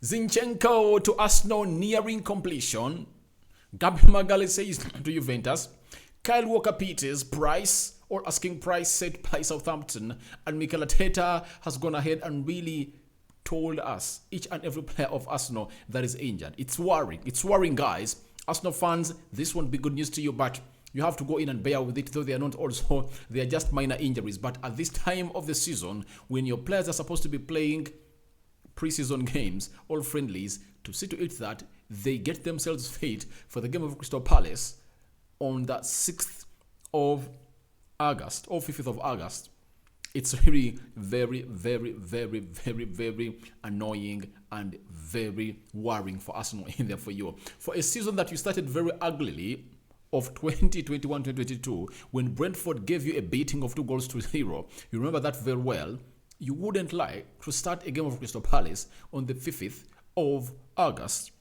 Zinchenko to Arsenal nearing completion. Gabriel Magalhaes to Juventus. Kyle Walker-Peters price or asking price set by Southampton, and Mikel Arteta has gone ahead and really told us, each and every player of Arsenal that is injured. It's worrying. It's worrying, guys. Arsenal fans, this won't be good news to you, but you have to go in and bear with it, though they are not also, they are just minor injuries. But at this time of the season, when your players are supposed to be playing preseason games, all friendlies, to see to it that they get themselves fit for the game of Crystal Palace on the 6th of August or 5th of August. It's really very, very, very, very, very annoying and very worrying for Arsenal in there for you. For a season that you started very uglily of 2021-2022, when Brentford gave you a beating of 2-0, you remember that very well. You wouldn't like to start a game of Crystal Palace on the 5th of August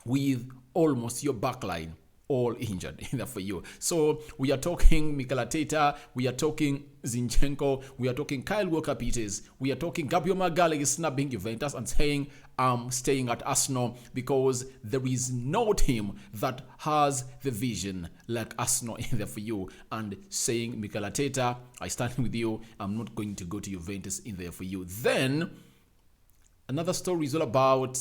with almost your backline all injured in there for you. So we are talking Mikel Arteta, we are talking Zinchenko, we are talking Kyle Walker-Peters, we are talking Gabriel Magalhaes snubbing Juventus and saying I'm staying at Arsenal because there is no team that has the vision like Arsenal in there for you, and saying Mikel Arteta, I stand with you, I'm not going to go to Juventus in there for you. Then another story is all about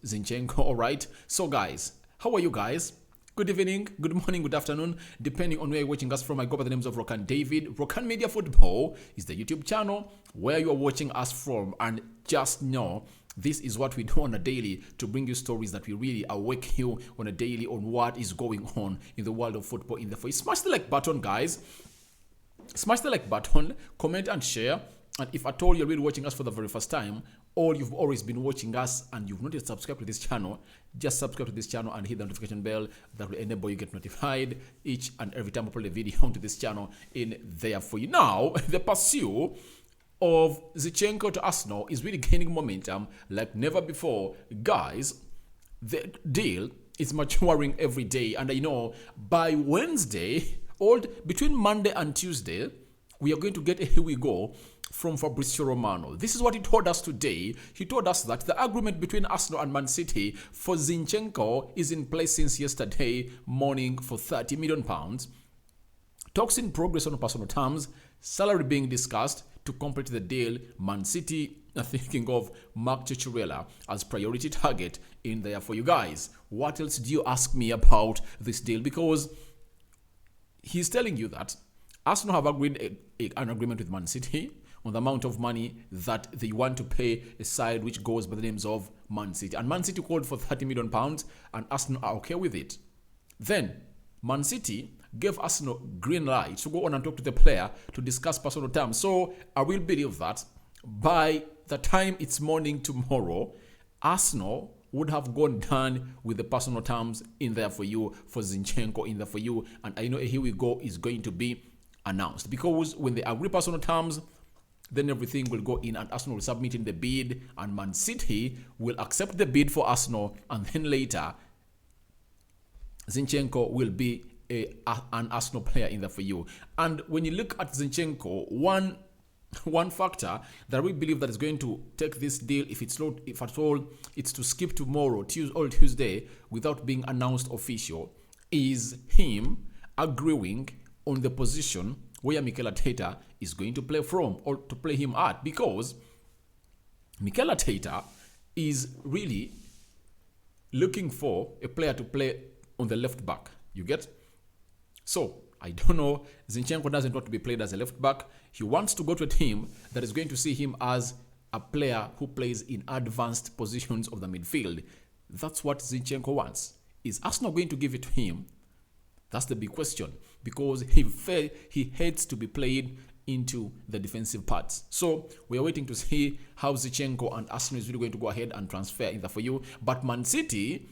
Zinchenko. All right. So guys, how are you guys? Good evening, good morning, good afternoon, depending on where you're watching us from. I go by the names of Rokani David. Rokani Media Football is the YouTube channel where you are watching us from, and just know this is what we do on a daily to bring you stories that will really awake you on a daily on what is going on in the world of football. In the face, smash the like button, guys. Smash the like button, comment and share. And if at all you're really watching us for the very first time, or you've always been watching us and you've not yet subscribed to this channel, just subscribe to this channel and hit the notification bell that will enable you get notified each and every time I upload a video onto this channel in there for you. Now, the pursuit of Zinchenko to Arsenal is really gaining momentum like never before. Guys, the deal is maturing every day, and I know by Wednesday, or between Monday and Tuesday, we are going to get a here we go from Fabrizio Romano. This is what he told us today. He told us that the agreement between Arsenal and Man City for Zinchenko is in place since yesterday morning for £30 million. Talks in progress on personal terms, salary being discussed to complete the deal. Man City are thinking of Marc Cucurella as priority target in there for you guys. What else do you ask me about this deal? Because he's telling you that Arsenal have agreed an agreement with Man City on the amount of money that they want to pay a side which goes by the names of Man City. And Man City called for £30 million and Arsenal are okay with it. Then Man City gave Arsenal green light to go on and talk to the player to discuss personal terms. So I will believe that by the time it's morning tomorrow, Arsenal would have gone down with the personal terms in there for you, for Zinchenko in there for you. And I know a here we go is going to be announced, because when they agree personal terms, then everything will go in and Arsenal will submit in the bid, and Man City will accept the bid for Arsenal, and then later Zinchenko will be an Arsenal player in there for you. And when you look at Zinchenko, one factor that we believe that is going to take this deal, if at all it's to skip tomorrow, Tuesday, without being announced official, is him agreeing on the position where Mikel Arteta is going to play from, or to play him at, because Mikel Arteta is really looking for a player to play on the left back. You get? So I don't know. Zinchenko doesn't want to be played as a left back. He wants to go to a team that is going to see him as a player who plays in advanced positions of the midfield. That's what Zinchenko wants. Is Arsenal going to give it to him? That's the big question, because he hates to be played into the defensive parts. So we are waiting to see how Zinchenko and Arsenal is really going to go ahead and transfer in there for you. But Man City,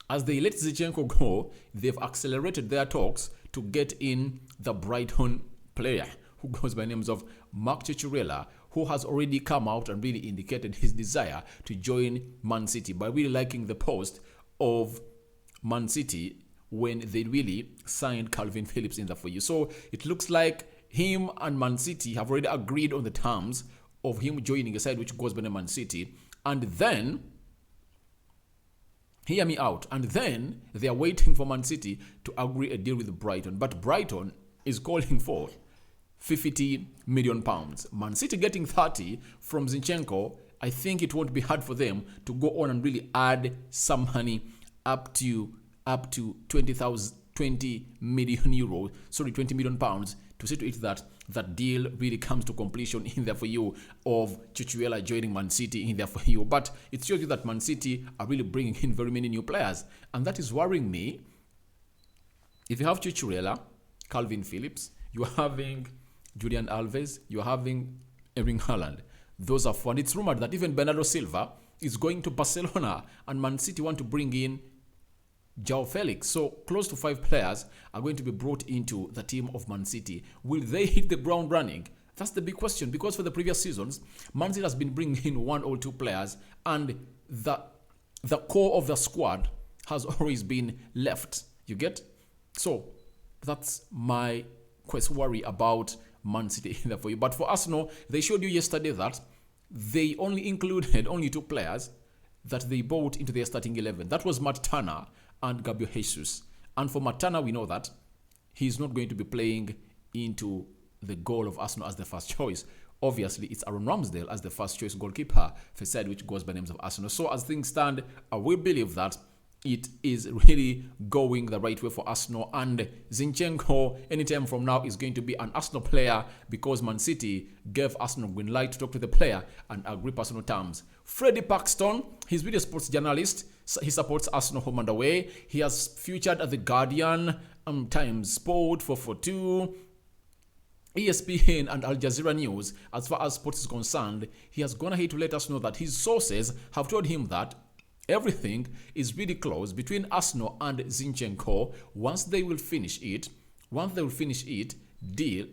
as they let Zinchenko go, they've accelerated their talks to get in the Brighton player who goes by names of Marc Cucurella, who has already come out and really indicated his desire to join Man City by really liking the post of Man City when they really signed Calvin Phillips in there for you. So it looks like him and Man City have already agreed on the terms of him joining a side which goes by the Man City. And then, hear me out, and then they are waiting for Man City to agree a deal with Brighton. But Brighton is calling for £50 million. Man City getting 30 from Zinchenko. I think it won't be hard for them to go on and really add some money up to 20 million euros, sorry, 20 million pounds, to see to it that that deal really comes to completion in there for you, of Cucurella joining Man City in there for you. But it shows you that Man City are really bringing in very many new players, and that is worrying me. If you have Cucurella, Calvin Phillips, you're having Julian Alves, you're having Erling Haaland. Those are fun. It's rumored that even Bernardo Silva is going to Barcelona, and Man City want to bring in João Felix. So close to 5 players are going to be brought into the team of Man City. Will they hit the ground running? That's the big question, because for the previous seasons, Man City has been bringing in 1 or 2 players, and the core of the squad has always been left. You get? So that's my worry about Man City in there for you. But for Arsenal, they showed you yesterday that they only included 2 players that they bought into their starting 11. That was Matt Turner and Gabriel Jesus. And for Matt Turner, we know that he's not going to be playing into the goal of Arsenal as the first choice. Obviously, it's Aaron Ramsdale as the first choice goalkeeper for side which goes by names of Arsenal. So as things stand, I will believe that it is really going the right way for Arsenal, and Zinchenko anytime from now is going to be an Arsenal player, because Man City gave Arsenal green light to talk to the player and agree personal terms. Freddie Paxton, he's really a sports journalist. He supports Arsenal home and away. He has featured at The Guardian, Times Sport, 442, ESPN and Al Jazeera News. As far as sports is concerned, he has gone ahead to let us know that his sources have told him that everything is really close between Arsenal and Zinchenko. Once they finish it, they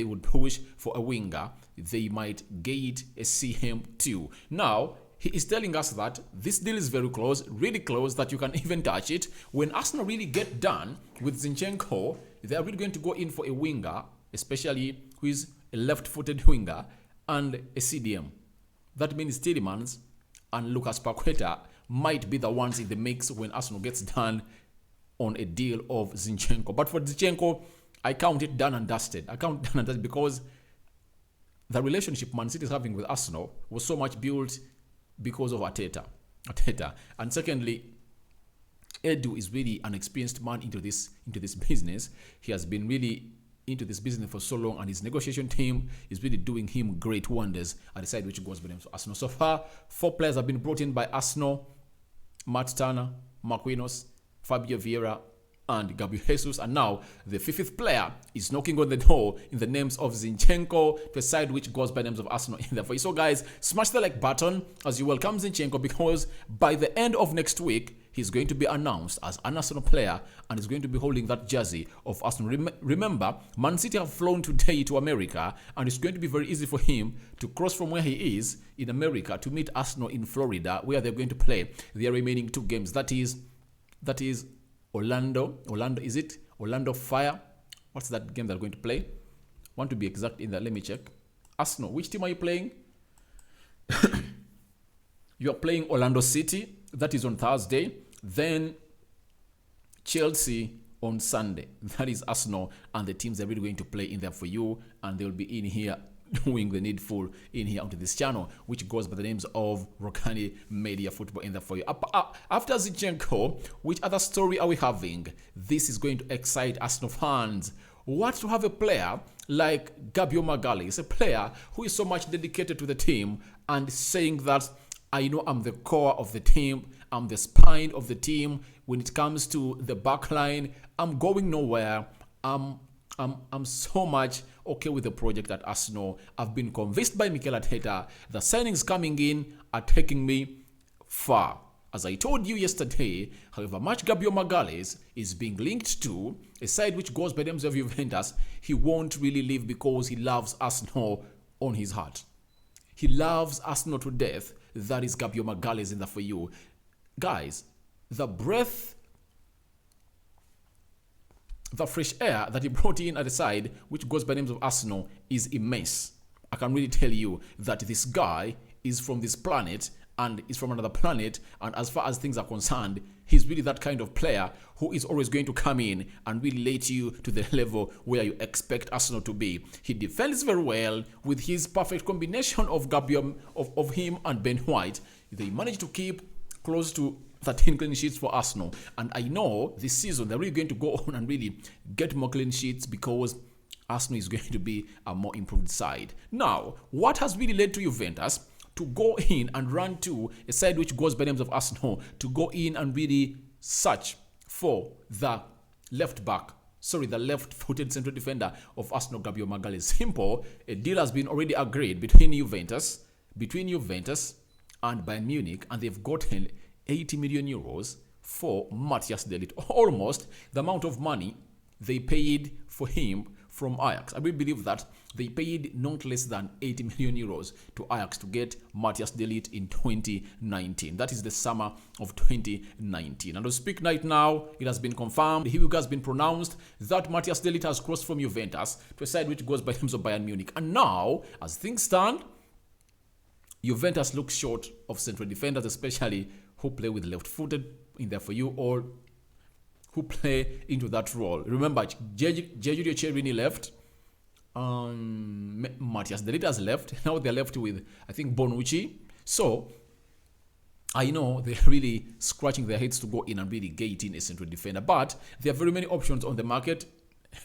would push for a winger. They might get a CM2. Now, he is telling us that this deal is very close, really close, that you can even touch it. When Arsenal really get done with Zinchenko, they are really going to go in for a winger, especially who is a left-footed winger, and a CDM. That means Tielemans and Lucas Paqueta might be the ones in the mix when Arsenal gets done on a deal of Zinchenko. But for Zinchenko, I count it done and dusted. Because the relationship Man City is having with Arsenal was so much built because of Arteta. And secondly, Edu is really an experienced man into this business. He has been really into this business for so long, and his negotiation team is really doing him great wonders at the side which goes by them to Arsenal. So far, 4 players have been brought in by Arsenal: Matt Turner, Marquinhos, Fabio Vieira, and Gabriel Jesus. And now the 5th player is knocking on the door in the names of Zinchenko, to a side which goes by names of Arsenal in the. So guys, smash the like button as you welcome Zinchenko, because by the end of next week, he's going to be announced as an Arsenal player and is going to be holding that jersey of Arsenal. Remember, Man City have flown today to America, and it's going to be very easy for him to cross from where he is in America to meet Arsenal in Florida, where they're going to play their remaining 2 games. That is Orlando, is it? Orlando Fire. What's that game they're going to play? Want to be exact in that. Let me check. Arsenal, which team are you playing? You are playing Orlando City. That is on Thursday. Then Chelsea on Sunday. That is Arsenal and the teams they're really going to play in there for you. And they'll be in here doing the needful in here onto this channel, which goes by the names of Rokani Media Football in there for you. After Zinchenko, which other story are we having? This is going to excite Arsenal fans. What to have a player like Gabriel Magalhaes, a player who is so much dedicated to the team and saying that I know I'm the core of the team, I'm the spine of the team. When it comes to the back line, I'm going nowhere. I'm so much okay with the project at Arsenal. I've been convinced by Mikel Arteta. The signings coming in are taking me far. As I told you yesterday, however much Gabriel Magalhaes is being linked to a side which goes by the names of Juventus, he won't really leave because he loves Arsenal on his heart. He loves Arsenal to death. That is Gabriel Magalhaes in there for you. Guys, the breath, the fresh air that he brought in at the side, which goes by the names of Arsenal, is immense. I can really tell you that this guy is from this planet and is from another planet. And as far as things are concerned, he's really that kind of player who is always going to come in and really relate you to the level where you expect Arsenal to be. He defends very well with his perfect combination of Gabriel, of him and Ben White. They managed to keep close to 13 clean sheets for Arsenal. And I know this season they're really going to go on and really get more clean sheets because Arsenal is going to be a more improved side. Now, what has really led to Juventus to go in and run to a side which goes by the names of Arsenal, to go in and really search for the left-footed central defender of Arsenal, Gabriel Magalhaes? Simple. A deal has been already agreed between Juventus and Bayern Munich, and they've gotten 80 million euros for Matthias de Ligt, almost the amount of money they paid for him from Ajax. I really believe that they paid not less than 80 million euros to Ajax to get Matthias de Ligt in 2019. That is the summer of 2019. And to speak right now, it has been confirmed, he has been pronounced that Matthias de Ligt has crossed from Juventus to a side which goes by the names of Bayern Munich. And now, as things stand, Juventus looks short of central defenders, especially who play with left-footed in there for you, or who play into that role. Remember, Giorgio Chiellini left, Matthias de Ligt has left. Now they're left with, I think, Bonucci. So I know they're really scratching their heads to go in and really get in a central defender. But there are very many options on the market.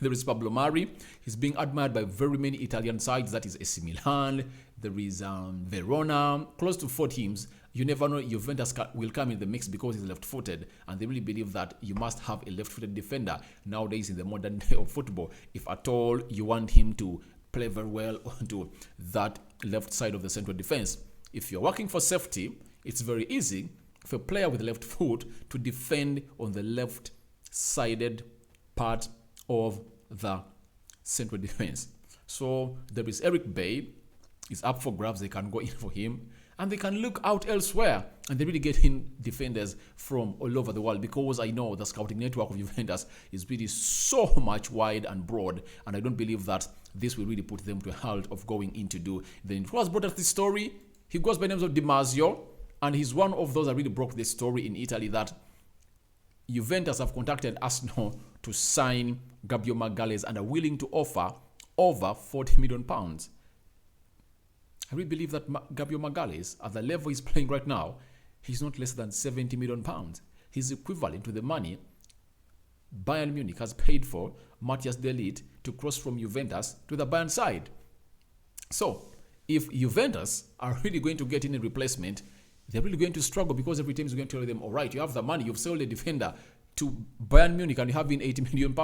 There is Pablo Mari. He's being admired by very many Italian sides. That is AC Milan. There is Verona. Close to 4 teams. You never know, Juventus will come in the mix because he's left-footed, and they really believe that you must have a left-footed defender nowadays in the modern day of football. If at all you want him to play very well onto that left side of the central defense. If you're working for safety, it's very easy for a player with left foot to defend on the left-sided part of the central defense. So there is Eric Bay. It's up for grabs. They can go in for him. And they can look out elsewhere, and they really get in defenders from all over the world, because I know the scouting network of Juventus is really so much wide and broad, and I don't believe that this will really put them to a halt of going in to do. Then who has brought us this story? He goes by the name of Di Marzio, and he's one of those that really broke this story in Italy, that Juventus have contacted Arsenal to sign Gabriel Magalhaes and are willing to offer over £40 million. I really believe that Gabriel Magalhaes, at the level he's playing right now, he's not less than £70 million. He's equivalent to the money Bayern Munich has paid for Matthias de Ligt to cross from Juventus to the Bayern side. So, if Juventus are really going to get in a replacement, they're really going to struggle, because every team is going to tell them, all right, you have the money, you've sold a defender to Bayern Munich and you have been £80 million,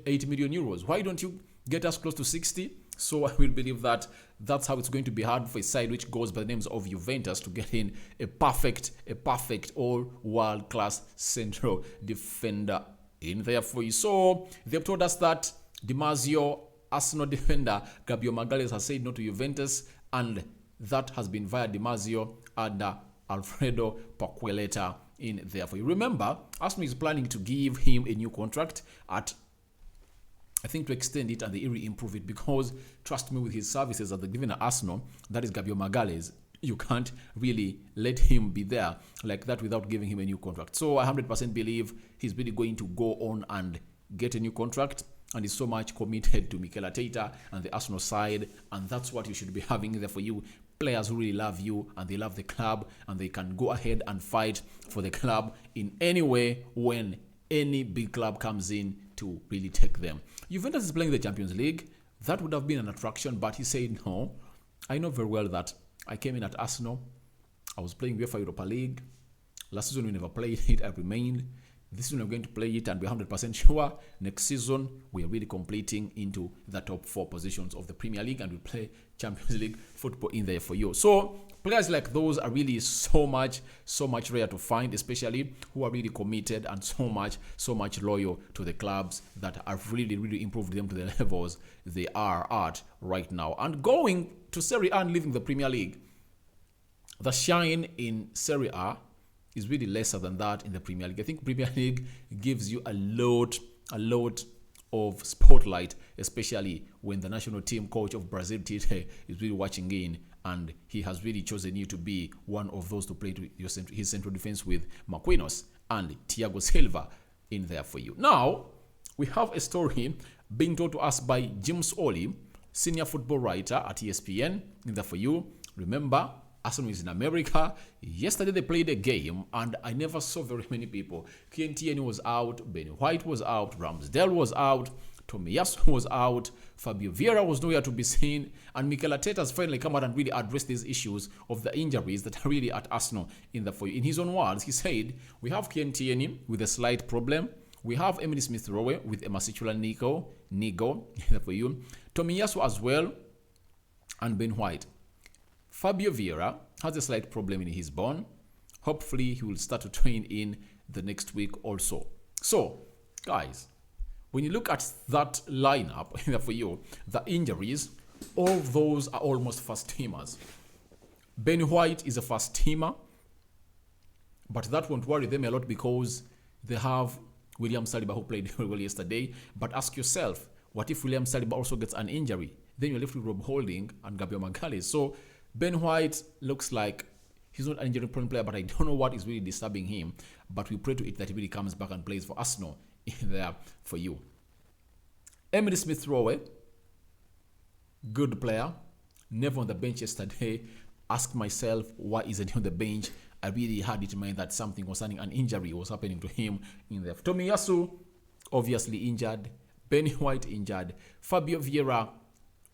80 million euros. Why don't you get us close to 60? So I will believe that that's how it's going to be hard for a side which goes by the names of Juventus to get in a perfect all world-class central defender in there for you. So they've told us that Di Marzio, Arsenal defender Gabriel Magalhaes, has said no to Juventus, and that has been via Di Marzio and Alfredo Paqueleta in there for you. Remember, Arsenal is planning to give him a new contract at, I think, to extend it, and they really improve it, because trust me, with his services that they're giving at Arsenal, that is Gabriel Magalhaes, you can't really let him be there like that without giving him a new contract. So I 100% believe he's really going to go on and get a new contract, and is so much committed to Mikel Arteta and the Arsenal side, and that's what you should be having there for you. Players who really love you and they love the club, and they can go ahead and fight for the club in any way when any big club comes in to really take them. Juventus is playing the Champions League. That would have been an attraction, but he said no. I know very well that I came in at Arsenal. I was playing UEFA Europa League. Last season we never played it. I remained. This season we're going to play it, and we're 100% sure next season we are really completing into the top 4 positions of the Premier League, and we play Champions League football in there for you. So players like those are really so much rare to find, especially who are really committed and so much loyal to the clubs that have really improved them to the levels they are at right now. And going to Serie A and leaving the Premier League, the shine in Serie A is really lesser than that in the Premier League. I think Premier League gives you a lot of spotlight, especially when the national team coach of Brazil, Tite, is really watching in, and he has really chosen you to be one of those to play his central defense with Marquinhos and Thiago Silva in there for you. Now, we have a story being told to us by James Oli, senior football writer at ESPN, in there for you. Remember, Arsenal is in America. Yesterday they played a game and I never saw very many people. Tierney was out, Ben White was out, Ramsdale was out, Tomiyasu was out, Fabio Vieira was nowhere to be seen, and Mikel Arteta has finally come out and really addressed these issues of the injuries that are really at Arsenal in the for you. In his own words, he said, we have Tierney with a slight problem. We have Emily Smith-Rowe with a muscular nigo for you. Tomiyasu as well, and Ben White. Fabio Vieira has a slight problem in his bone. Hopefully, he will start to train in the next week also. So, guys, when you look at that lineup for you, the injuries, all those are almost first teamers. Ben White is a first teamer, but that won't worry them a lot because they have William Saliba, who played very well yesterday. But ask yourself, what if William Saliba also gets an injury? Then you're left with Rob Holding and Gabriel Magalhaes. So Ben White looks like he's not an injury-prone player, but I don't know what is really disturbing him. But we pray to it that he really comes back and plays for Arsenal in there for you. Emily Smith-Rowe, good player, never on the bench yesterday. Asked myself, why isn't he on the bench? I really had it in mind that something concerning an injury was happening to him in there. Tomiyasu, obviously injured. Ben White injured. Fabio Vieira,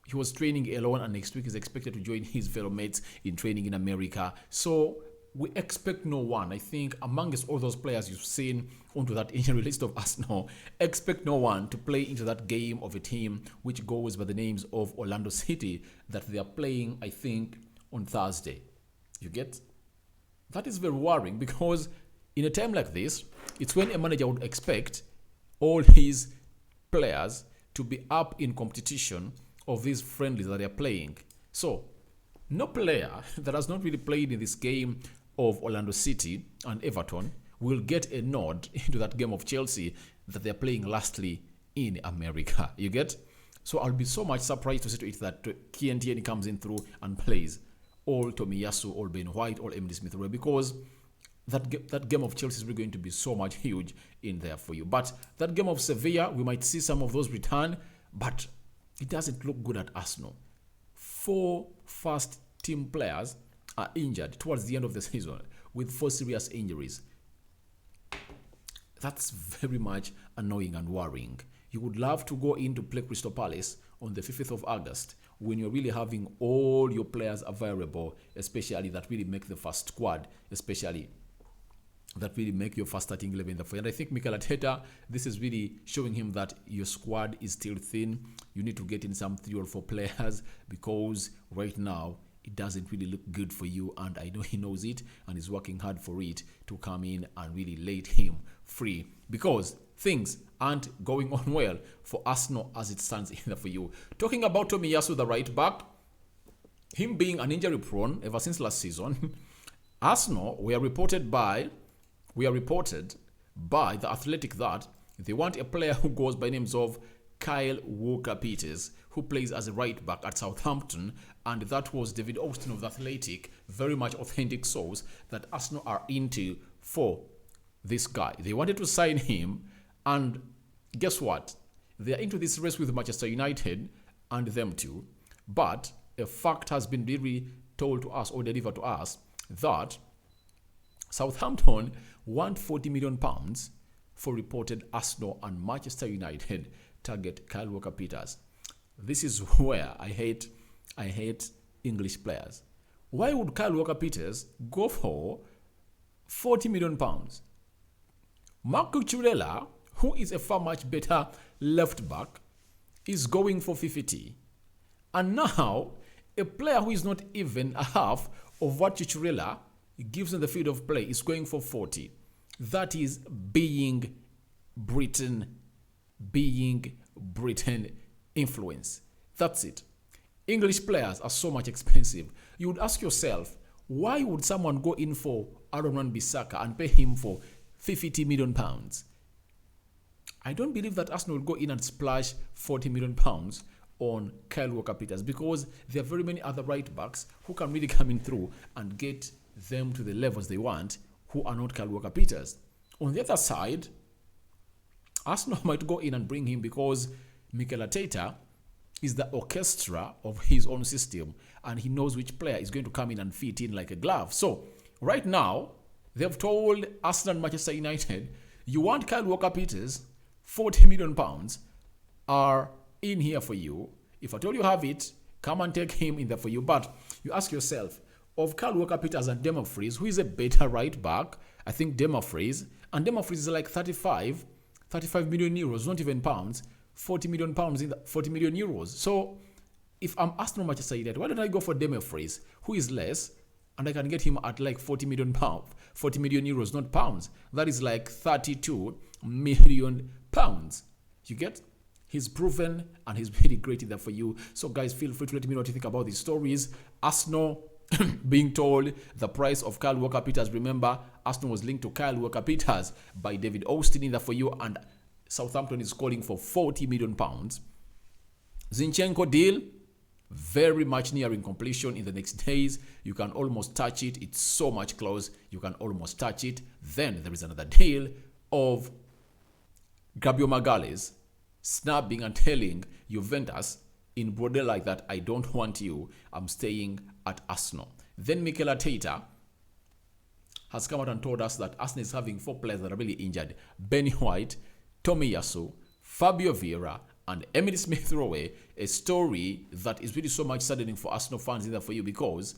he was training alone, and next week is expected to join his fellow mates in training in America. So we expect no one. I think amongst all those players you've seen onto that injury list of Arsenal, expect no one to play into that game of a team which goes by the names of Orlando City that they are playing, I think, on Thursday. You get? That is very worrying because in a time like this, it's when a manager would expect all his players to be up in competition of these friendlies that they're playing. So, no player that has not really played in this game of Orlando City and Everton will get a nod into that game of Chelsea that they're playing lastly in America. You get? So I'll be so much surprised to see to it that Tierney comes in through and plays all Tomiyasu, all Ben White, all Emily Smith-Rowe, because that game of Chelsea is really going to be so much huge in there for you. But that game of Sevilla, we might see some of those return, but it doesn't look good at Arsenal. 4 first team players are injured towards the end of the season with 4 serious injuries. That's very much annoying and worrying. You would love to go in to play Crystal Palace on the 5th of August when you're really having all your players available, especially that really make the first squad, especially that really make your first starting 11 there for you. And I think Mikel Arteta, this is really showing him that your squad is still thin. You need to get in some 3 or 4 players because right now it doesn't really look good for you, and I know he knows it and is working hard for it to come in and really let him free because things aren't going on well for Arsenal as it stands in there for you. Talking about Tomiyasu, the right back, him being an injury prone ever since last season, Arsenal we are reported by The Athletic that they want a player who goes by names of Kyle Walker-Peters, who plays as a right back at Southampton, and that was David Austin of The Athletic, very much authentic source that Arsenal are into for this guy. They wanted to sign him, and guess what? They are into this race with Manchester United and them too, but a fact has been really told to us or delivered to us that Southampton want £40 million for reported Arsenal and Manchester United target Kyle Walker-Peters. This is where I hate English players. Why would Kyle Walker-Peters go for £40 million? Marco Cucurella, who is a far much better left back, is going for 50. And now, a player who is not even a half of what Cucurella gives in the field of play is going for 40. That is being Britain influence. That's it. English players are so much expensive. You would ask yourself, why would someone go in for Aaron Wan-Bissaka and pay him for £50 million? I don't believe that Arsenal will go in and splash £40 million on Kyle Walker-Peters, because there are very many other right backs who can really come in through and get them to the levels they want, who are not Kyle Walker-Peters. On the other side, Arsenal might go in and bring him because Mikel Arteta is the orchestra of his own system, and he knows which player is going to come in and fit in like a glove. So right now, they've told Arsenal and Manchester United, you want Kyle Walker-Peters, £40 million are in here for you. If at all you have it, come and take him in there for you. But you ask yourself, of Kyle Walker-Peters and Dumfries, who is a better right back? I think Dumfries. And Dumfries is like 35 million euros, not even pounds. 40 million pounds in the 40 million euros. So if I'm Arsenal Manchester United, why don't I go for Dumfries, who is less, and I can get him at like 40 million euros, not pounds. That is like 32 million pounds. You get? He's proven and he's really great in there for you. So guys, feel free to let me know what you think about these stories. Arsenal being told the price of Kyle Walker-Peters. Remember, Arsenal was linked to Kyle Walker-Peters by David Austin in there for you, and Southampton is calling for £40 million. Zinchenko deal, very much nearing completion in the next days. You can almost touch it. It's so much close. You can almost touch it. Then there is another deal of Gabriel Magalhaes snapping and telling Juventus in broad like that, I don't want you. I'm staying at Arsenal. Then Mikel Arteta has come out and told us that Arsenal is having 4 players that are really injured. Benny White, Tomiyasu, Fabio Vieira, and Emily Smith-Rowe. A story that is really so much saddening for Arsenal fans in there for you, because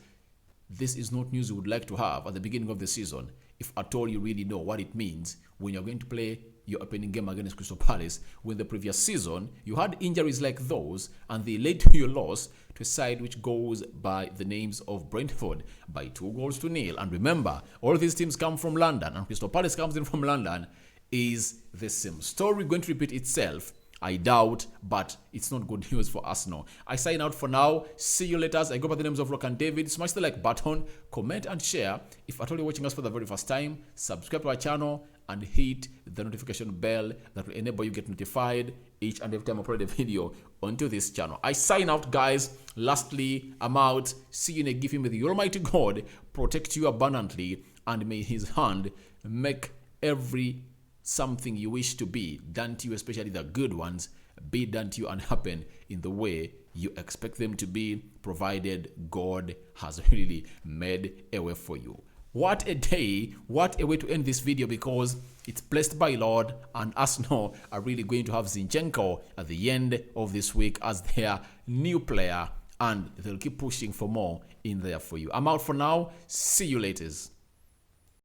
this is not news you would like to have at the beginning of the season, if at all you really know what it means when you're going to play your opening game against Crystal Palace, when the previous season you had injuries like those and they led to your loss to a side which goes by the names of Brentford by 2-0. And remember, all these teams come from London, and Crystal Palace comes in from London. Is the same story going to repeat itself? I doubt, but it's not good news for Arsenal. I sign out for now. See you later. I go by the names of Rokani David. Smash the like button, comment and share. If at all you're watching us for the very first time, subscribe to our channel and hit the notification bell that will enable you get notified each and every time I upload a video onto this channel. I sign out, guys. Lastly, I'm out. See you in a gift. May the Almighty God protect you abundantly, and may His hand make every something you wish to be done to you, especially the good ones, be done to you and happen in the way you expect them to be, provided God has really made a way for you. What a day, what a way to end this video, because it's blessed by Lord, and Arsenal are really going to have Zinchenko at the end of this week as their new player, and they'll keep pushing for more in there for you. I'm out for now. See you later.